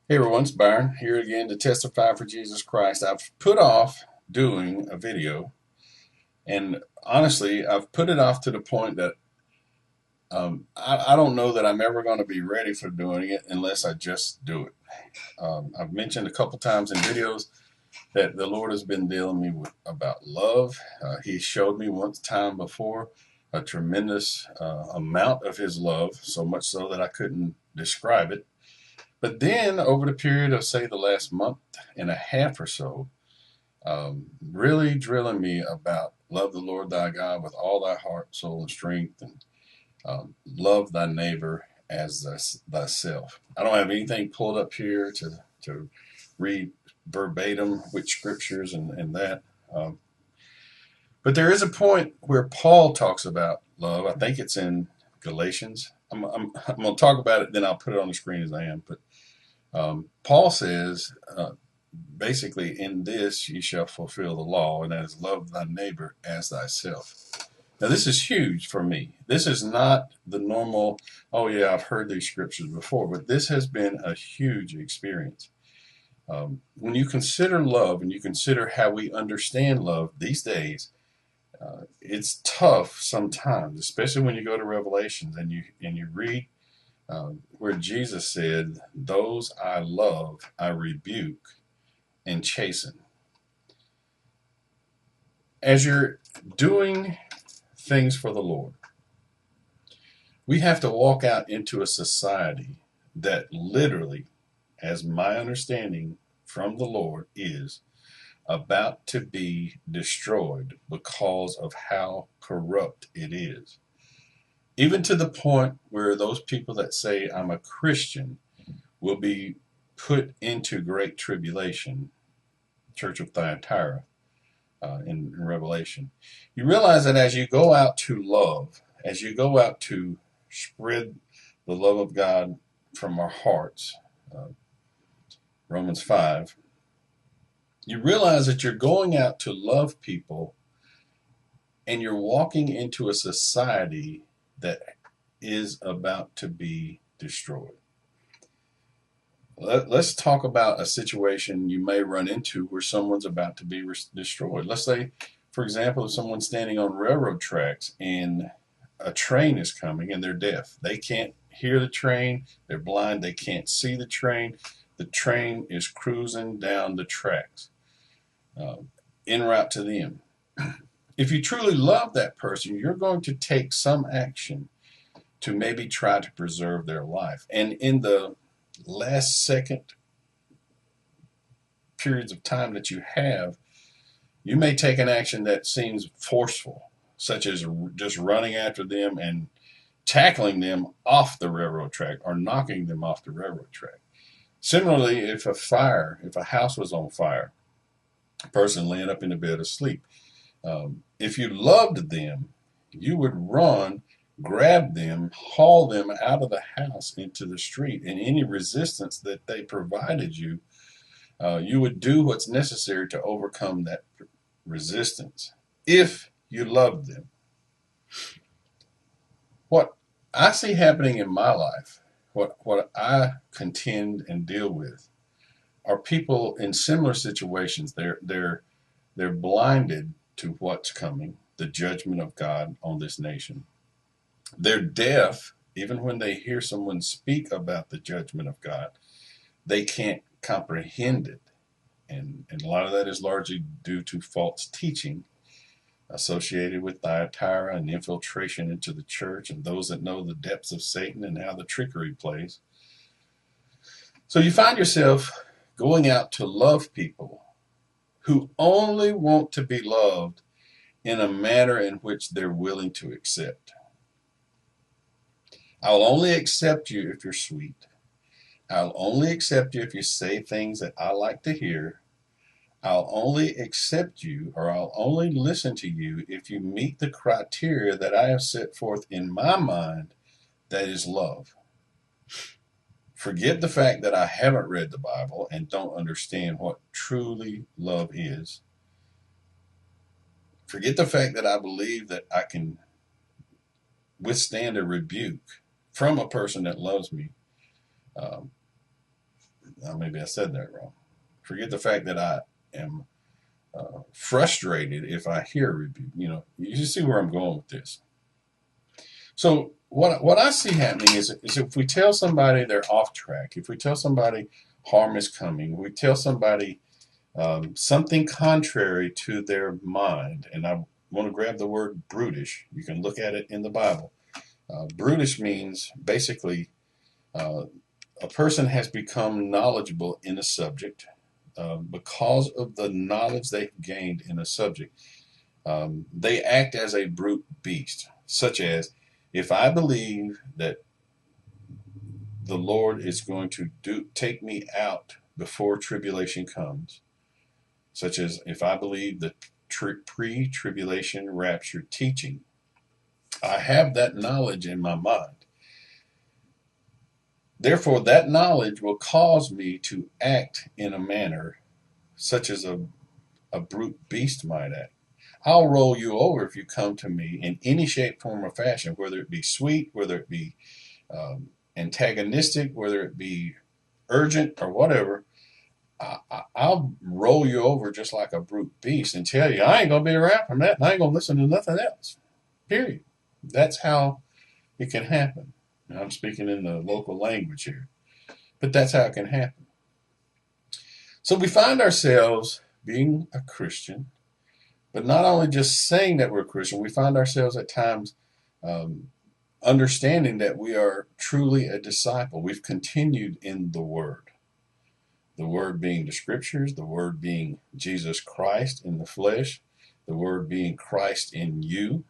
Hey everyone, it's Byron here again to testify for Jesus Christ. I've put off doing a video, and honestly, I've put it off to the point that I don't know that I'm ever going to be ready for doing it unless I just do it. I've mentioned a couple times in videos that the Lord has been dealing me with about love. He showed me one time before a tremendous amount of His love, so much so that I couldn't describe it. But then, over the period of, say, the last month and a half or so, really drilling me about love the Lord thy God with all thy heart, soul, and strength, and love thy neighbor as thyself. I don't have anything pulled up here to read verbatim which scriptures and that. Um, but there is a point where Paul talks about love. I think it's in Galatians. I'm going to talk about it, then I'll put it on the screen as I am. But Paul says, basically, in this you shall fulfill the law, and that is love thy neighbor as thyself. Now, this is huge for me. This is not the normal, oh, yeah, I've heard these scriptures before, but this has been a huge experience. When you consider love and you consider how we understand love these days, it's tough sometimes, especially when you go to Revelations and you read where Jesus said, "Those I love, I rebuke and chasten." As you're doing things for the Lord, we have to walk out into a society that literally, as my understanding from the Lord, is about to be destroyed because of how corrupt it is. Even to the point where those people that say, I'm a Christian, will be put into great tribulation, Church of Thyatira, in Revelation. You realize that as you go out to love, as you go out to spread the love of God from our hearts, uh, Romans 5, you realize that you're going out to love people and you're walking into a society that is about to be destroyed. Let's talk about a situation you may run into where someone's about to be destroyed. Let's say, for example, if someone's standing on railroad tracks and a train is coming and they're deaf. They can't hear the train, they're blind, they can't see the train. The train is cruising down the tracks uh, en route to them. If you truly love that person, you're going to take some action to maybe try to preserve their life. And in the last second periods of time that you have, you may take an action that seems forceful, such as just running after them and tackling them off the railroad track or knocking them off the railroad track. Similarly, if a house was on fire, a person laying up in the bed asleep, if you loved them, you would run, grab them, haul them out of the house into the street, and any resistance that they provided you, you would do what's necessary to overcome that resistance if you loved them. What I see happening in my life, what I contend and deal with, are people in similar situations. They're blinded to what's coming, the judgment of God on this nation. They're deaf, even when they hear someone speak about the judgment of God. They can't comprehend it. And a lot of that is largely due to false teaching associated with Thyatira and infiltration into the church and those that know the depths of Satan and how the trickery plays. So you find yourself going out to love people who only want to be loved in a manner in which they're willing to accept. I'll only accept you if you're sweet. I'll only accept you if you say things that I like to hear. I'll only accept you or I'll only listen to you if you meet the criteria that I have set forth in my mind, that is love. Forget the fact that I haven't read the Bible and don't understand what truly love is. Forget the fact that I believe that I can withstand a rebuke from a person that loves me. Um, maybe I said that wrong. Forget the fact that I am frustrated if I hear a rebuke. You see where I'm going with this. So what I see happening is if we tell somebody they're off track, if we tell somebody harm is coming, we tell somebody something contrary to their mind, and I want to grab the word brutish. You can look at it in the Bible. Brutish means basically a person has become knowledgeable in a subject because of the knowledge they've gained in a subject. They act as a brute beast, such as if I believe that the Lord is going to take me out before tribulation comes, such as if I believe the pre-tribulation rapture teaching, I have that knowledge in my mind. Therefore, that knowledge will cause me to act in a manner such as a brute beast might act. I'll roll you over if you come to me in any shape, form, or fashion, whether it be sweet, whether it be antagonistic, whether it be urgent or whatever. I'll roll you over just like a brute beast and tell you I ain't going to be around from that and I ain't going to listen to nothing else. Period. That's how it can happen. And I'm speaking in the local language here, but that's how it can happen. So we find ourselves being a Christian, but not only just saying that we're a Christian, we find ourselves at times understanding that we are truly a disciple. We've continued in the Word. The Word being the Scriptures, the Word being Jesus Christ in the flesh, the Word being Christ in you.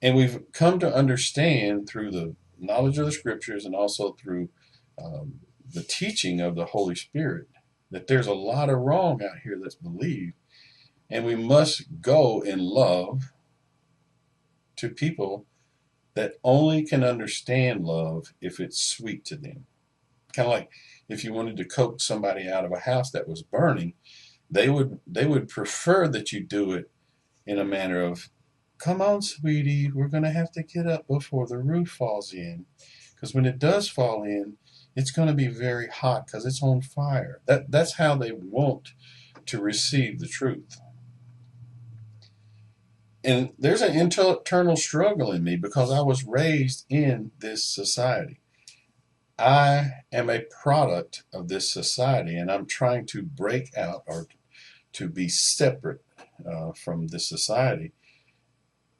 And we've come to understand through the knowledge of the Scriptures and also through the teaching of the Holy Spirit that there's a lot of wrong out here that's believed. And we must go in love to people that only can understand love if it's sweet to them. Kind of like if you wanted to coax somebody out of a house that was burning, they would prefer that you do it in a manner of, come on, sweetie, we're going to have to get up before the roof falls in. Because when it does fall in, it's going to be very hot because it's on fire. That's how they want to receive the truth. And there's an internal struggle in me because I was raised in this society. I am a product of this society, and I'm trying to break out or to be separate from this society.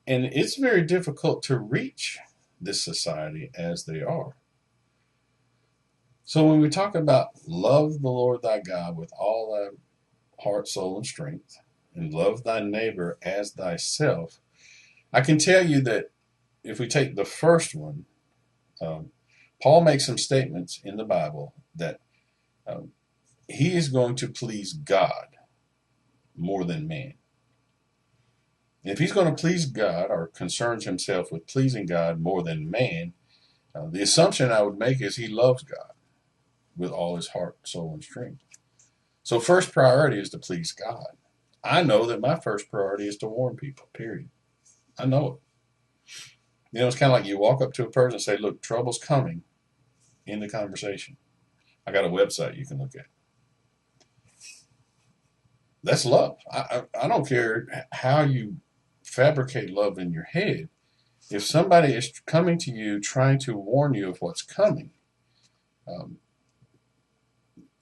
And it's very difficult to reach this society as they are. So when we talk about love the Lord thy God with all thy heart, soul, and strength, and love thy neighbor as thyself, I can tell you that if we take the first one, Paul makes some statements in the Bible that he is going to please God more than man. If he's going to please God or concerns himself with pleasing God more than man, the assumption I would make is he loves God with all his heart, soul, and strength. So first priority is to please God. I know that my first priority is to warn people, period. I know it. It's kind of like you walk up to a person and say, look, trouble's coming in the conversation. I got a website you can look at. That's love. I don't care how you fabricate love in your head. If somebody is coming to you trying to warn you of what's coming,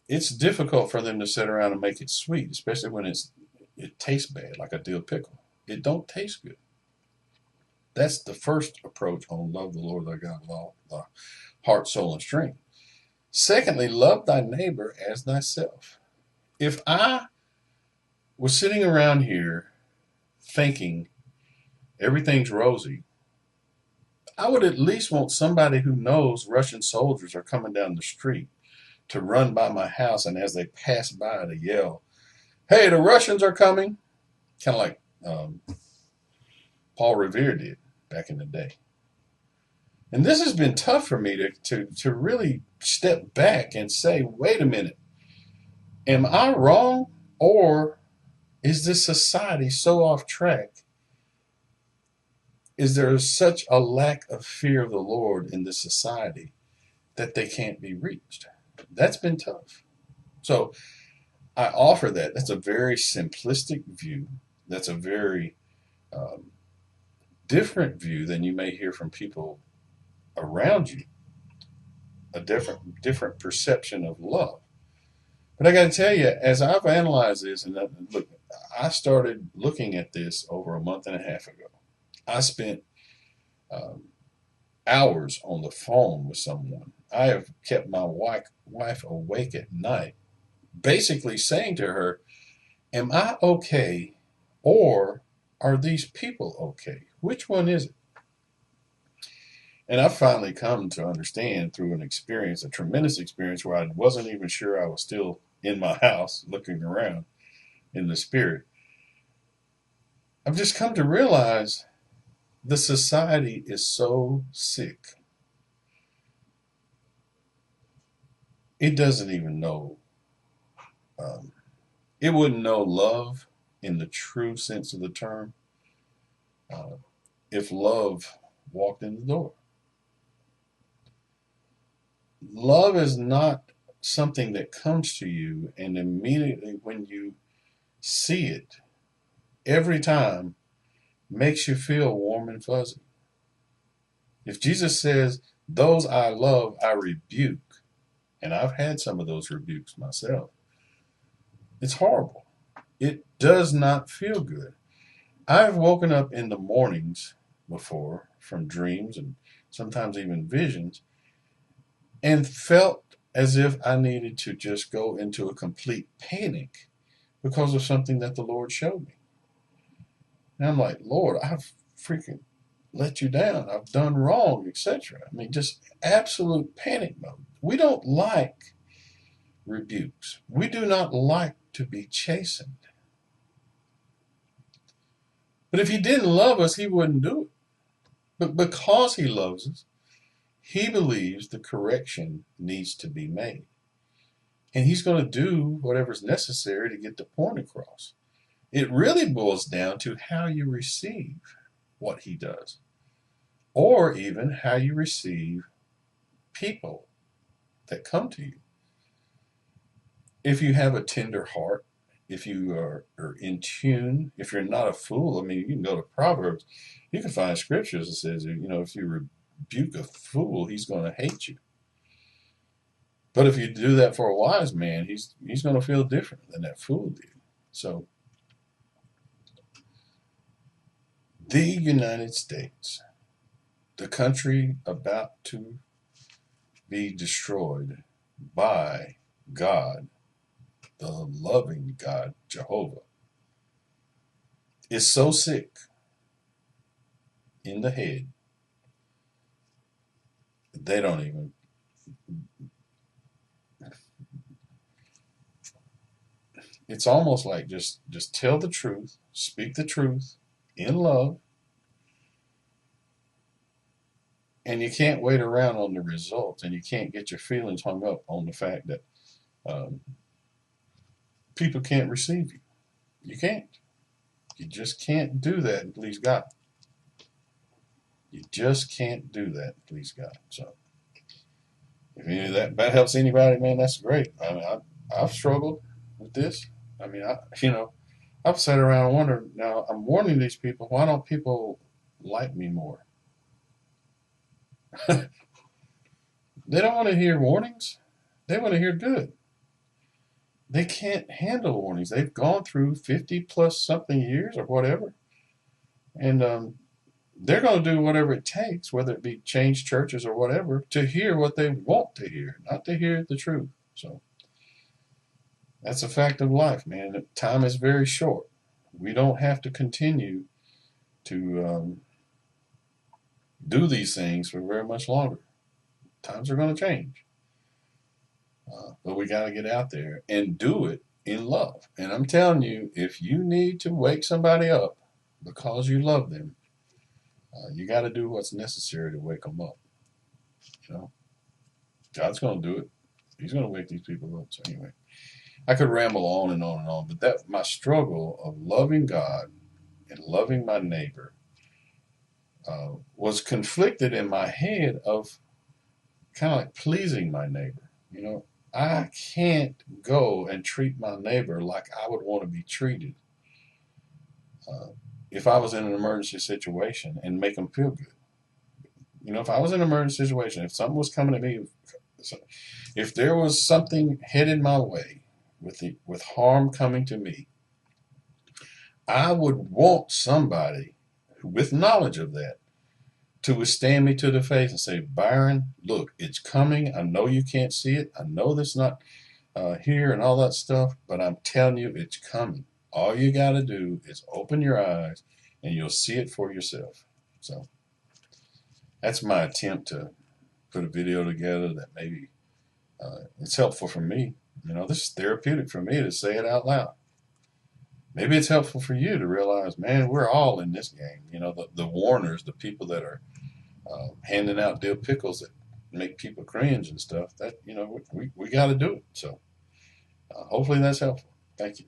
it's difficult for them to sit around and make it sweet, especially when it tastes bad, like a dill pickle. It don't taste good. That's the first approach on love the Lord thy God with all thy heart, soul, and strength. Secondly, love thy neighbor as thyself. If I was sitting around here thinking everything's rosy, I would at least want somebody who knows Russian soldiers are coming down the street to run by my house and as they pass by to yell, hey, the Russians are coming. Kind of like Paul Revere did back in the day. And this has been tough for me to really step back and say, wait a minute, am I wrong? Or is this society so off track? Is there such a lack of fear of the Lord in this society that they can't be reached? That's been tough. So I offer that. That's a very simplistic view. That's a very um, different view than you may hear from people around you. A different perception of love. But I got to tell you, as I've analyzed this, and look, I started looking at this over a month and a half ago. I spent um, hours on the phone with someone. I have kept my wife awake at night, basically saying to her, am I okay, or are these people okay? Which one is it? And I've finally come to understand through an experience, a tremendous experience, where I wasn't even sure I was still in my house looking around in the spirit. I've just come to realize the society is so sick. It doesn't even know, um, it wouldn't know love in the true sense of the term uh, if love walked in the door. Love is not something that comes to you and immediately when you see it, every time makes you feel warm and fuzzy. If Jesus says, those I love, I rebuke, and I've had some of those rebukes myself, it's horrible. It does not feel good. I've woken up in the mornings before from dreams and sometimes even visions and felt as if I needed to just go into a complete panic because of something that the Lord showed me. And I'm like, Lord, I've freaking let you down. I've done wrong, etc. I mean, just absolute panic mode. We don't like rebukes. We do not like to be chastened. But if he didn't love us, he wouldn't do it. But because he loves us, he believes the correction needs to be made. And he's going to do whatever's necessary to get the point across. It really boils down to how you receive what he does, or even how you receive people that come to you. If you have a tender heart, if you are in tune, if you're not a fool, I mean, you can go to Proverbs, you can find scriptures that says, if you rebuke a fool, he's going to hate you. But if you do that for a wise man, he's going to feel different than that fool did. So, the United States, the country about to be destroyed by God, the loving God, Jehovah, is so sick in the head, they don't even, it's almost like just tell the truth, speak the truth in love, and you can't wait around on the results, and you can't get your feelings hung up on the fact that um, people can't receive you. You can't. You just can't do that and please God. You just can't do that and please God. So if any of that helps anybody, man, that's great. I mean, I've struggled with this. I mean, I've sat around and wondered. Now I'm warning these people. Why don't people like me more? They don't want to hear warnings. They want to hear good. They can't handle warnings. They've gone through 50 plus something years or whatever, and they're going to do whatever it takes, whether it be change churches or whatever, to hear what they want to hear, not to hear the truth. So that's a fact of life, man. Time is very short. We don't have to continue to do these things for very much longer. Times are going to change. But we got to get out there and do it in love. And I'm telling you, if you need to wake somebody up because you love them, you got to do what's necessary to wake them up. You know, God's going to do it. He's going to wake these people up. So anyway, I could ramble on and on and on, but that my struggle of loving God and loving my neighbor was conflicted in my head of kind of like pleasing my neighbor. I can't go and treat my neighbor like I would want to be treated uh, if I was in an emergency situation and make them feel good. You know, if I was in an emergency situation, if something was coming at me, if there was something headed my way with harm coming to me, I would want somebody with knowledge of that to withstand me to the face and say, Byron, look, it's coming. I know you can't see it. I know that's not here and all that stuff, but I'm telling you, it's coming. All you got to do is open your eyes and you'll see it for yourself. So that's my attempt to put a video together that maybe it's helpful for me. You know, this is therapeutic for me to say it out loud. Maybe it's helpful for you to realize, man, we're all in this game. You know, the warners, the people that are handing out dill pickles that make people cringe and stuff. That, you know, we got to do it. So hopefully that's helpful. Thank you.